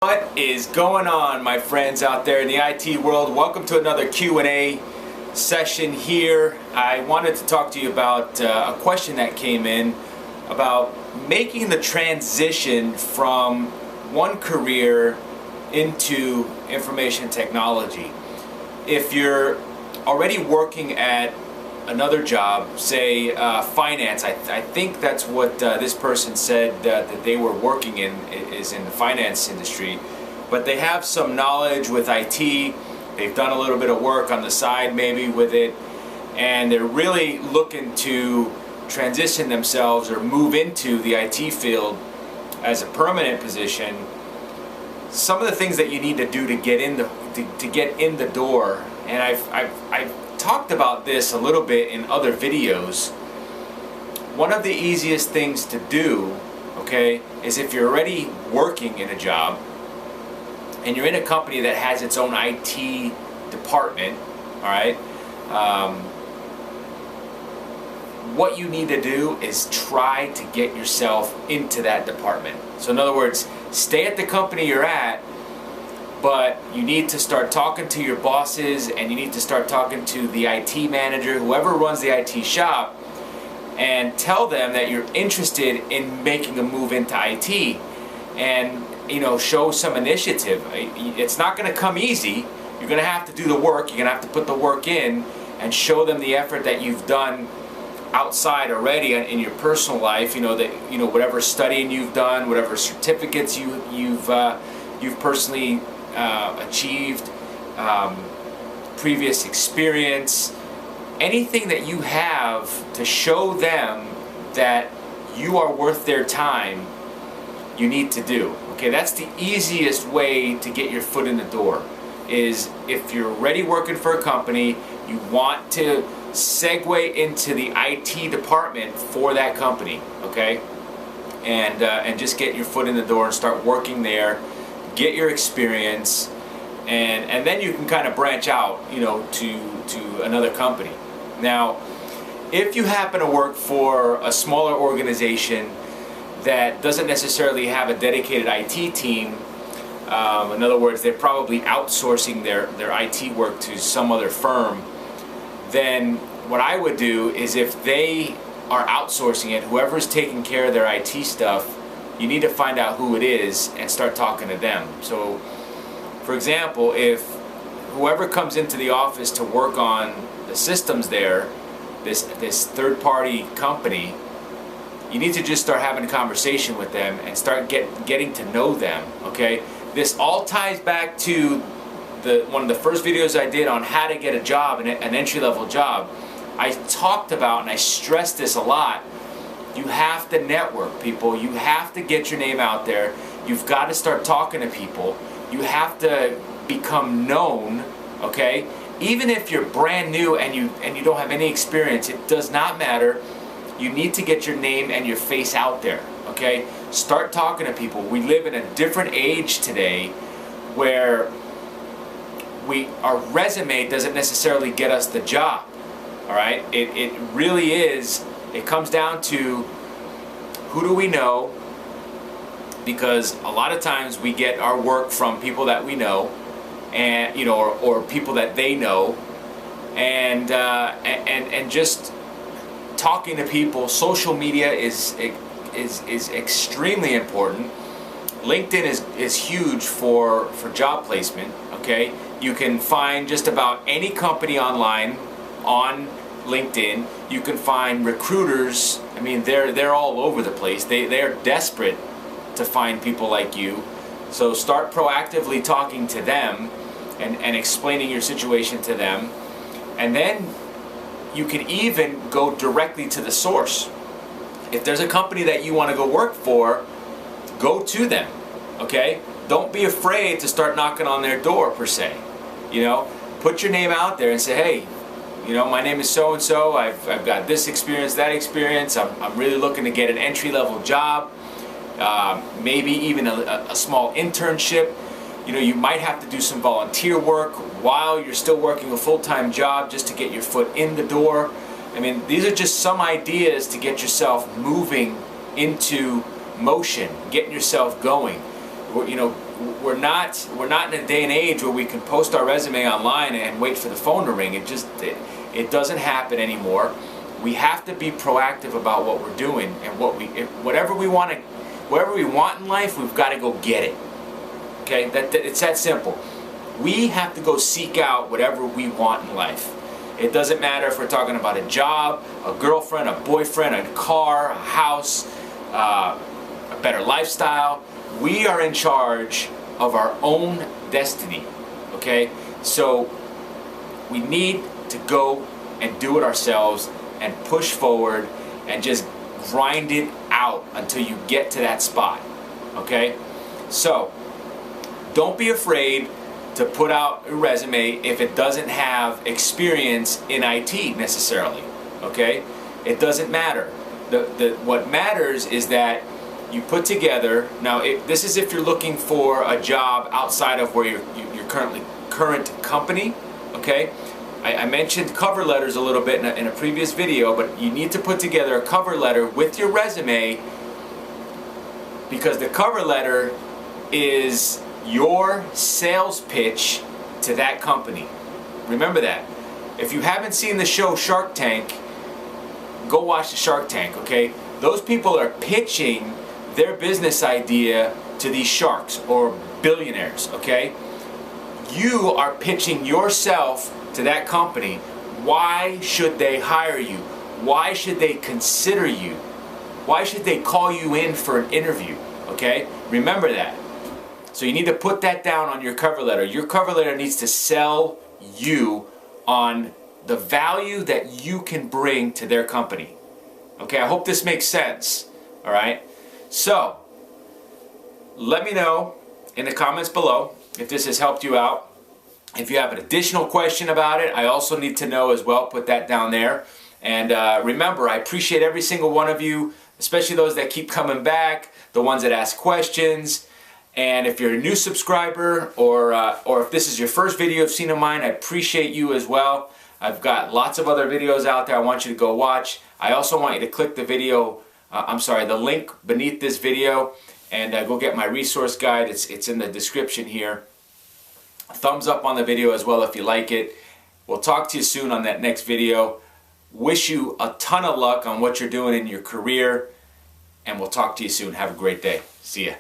What is going on, my friends out there in the IT world? Welcome to another Q&A session here. I wanted to talk to you about a question that came in about making the transition from one career into information technology. If you're already working at another job, say finance, I think that's what this person said that they were working in, is in the finance industry, but they have some knowledge with IT, they've done a little bit of work on the side maybe with it, and they're really looking to transition themselves or move into the IT field as a permanent position. Some of the things that you need to do to get in the door, and I've talked about this a little bit in other videos. One of the easiest things to do, okay, is if you're already working in a job and you're in a company that has its own IT department, all right, what you need to do is try to get yourself into that department. So in other words, stay at the company you're at, but you need to start talking to your bosses, and you need to start talking to the IT manager, whoever runs the IT shop, and tell them that you're interested in making a move into IT, and show some initiative. It's not going to come easy. You're going to have to do the work. You're going to have to put the work in and show them the effort that you've done outside already in your personal life. Whatever studying you've done, whatever certificates you've personally achieved, previous experience, anything that you have to show them that you are worth their time, you need to do. Okay, that's the easiest way to get your foot in the door. Is if you're already working for a company, you want to segue into the IT department for that company, okay, and just get your foot in the door and start working there. Get your experience, and then you can kind of branch out, to another company. Now, if you happen to work for a smaller organization that doesn't necessarily have a dedicated IT team, in other words, they're probably outsourcing their IT work to some other firm, then what I would do is, if they are outsourcing it, whoever's taking care of their IT stuff, you need to find out who it is and start talking to them. So, for example, if whoever comes into the office to work on the systems there, this third-party company, you need to just start having a conversation with them and start getting to know them, okay? This all ties back to one of the first videos I did on how to get a job, an entry-level job. I talked about, and I stressed this a lot, you have to network, people. You have to get your name out there. You've got to start talking to people. You have to become known, okay? Even if you're brand new and you don't have any experience, it does not matter. You need to get your name and your face out there, okay? Start talking to people. We live in a different age today where our resume doesn't necessarily get us the job, all right? It really is. It comes down to who do we know, because a lot of times we get our work from people that we know, and or people that they know, and just talking to people. Social media is extremely important. LinkedIn is huge for job placement. Okay, you can find just about any company online on LinkedIn. You can find recruiters. I mean, they're all over the place. They're desperate to find people like you. So start proactively talking to them and explaining your situation to them. And then you can even go directly to the source. If there's a company that you want to go work for, go to them, okay? Don't be afraid to start knocking on their door, per se. Put your name out there and say, hey, my name is so-and-so, I've got this experience, that experience, I'm really looking to get an entry-level job, maybe even a small internship. You might have to do some volunteer work while you're still working a full-time job just to get your foot in the door. I mean, these are just some ideas to get yourself moving into motion, getting yourself going. we're not in a day and age where we can post our resume online and wait for the phone to ring. It doesn't happen anymore. We have to be proactive about what we're doing, and whatever we want in life, we've got to go get it. Okay, it's that simple. We have to go seek out whatever we want in life. It doesn't matter if we're talking about a job, a girlfriend, a boyfriend, a car, a house, a better lifestyle. We are in charge of our own destiny. Okay, so we need to go and do it ourselves and push forward and just grind it out until you get to that spot. Okay, so don't be afraid to put out a resume if it doesn't have experience in IT necessarily. Okay, it doesn't matter. What matters is that you put together. Now, this is if you're looking for a job outside of where your current company. Okay, I mentioned cover letters a little bit in a previous video, but you need to put together a cover letter with your resume, because the cover letter is your sales pitch to that company. Remember that. If you haven't seen the show Shark Tank, go watch the Shark Tank, okay? Those people are pitching their business idea to these sharks or billionaires, okay? You are pitching yourself to that company. Why should they hire you? Why should they consider you? Why should they call you in for an interview? Okay? Remember that. So you need to put that down on your cover letter. Your cover letter needs to sell you on the value that you can bring to their company. Okay, I hope this makes sense. All right? So, let me know in the comments below if this has helped you out. If you have an additional question about it, I also need to know as well. Put that down there. And remember, I appreciate every single one of you, especially those that keep coming back, the ones that ask questions. And if you're a new subscriber, or if this is your first video you've seen of mine, I appreciate you as well. I've got lots of other videos out there I want you to go watch. I also want you to click the the link beneath this video, and go get my resource guide. It's in the description here. Thumbs up on the video as well if you like it. We'll talk to you soon on that next video. Wish you a ton of luck on what you're doing in your career, and we'll talk to you soon. Have a great day. See ya.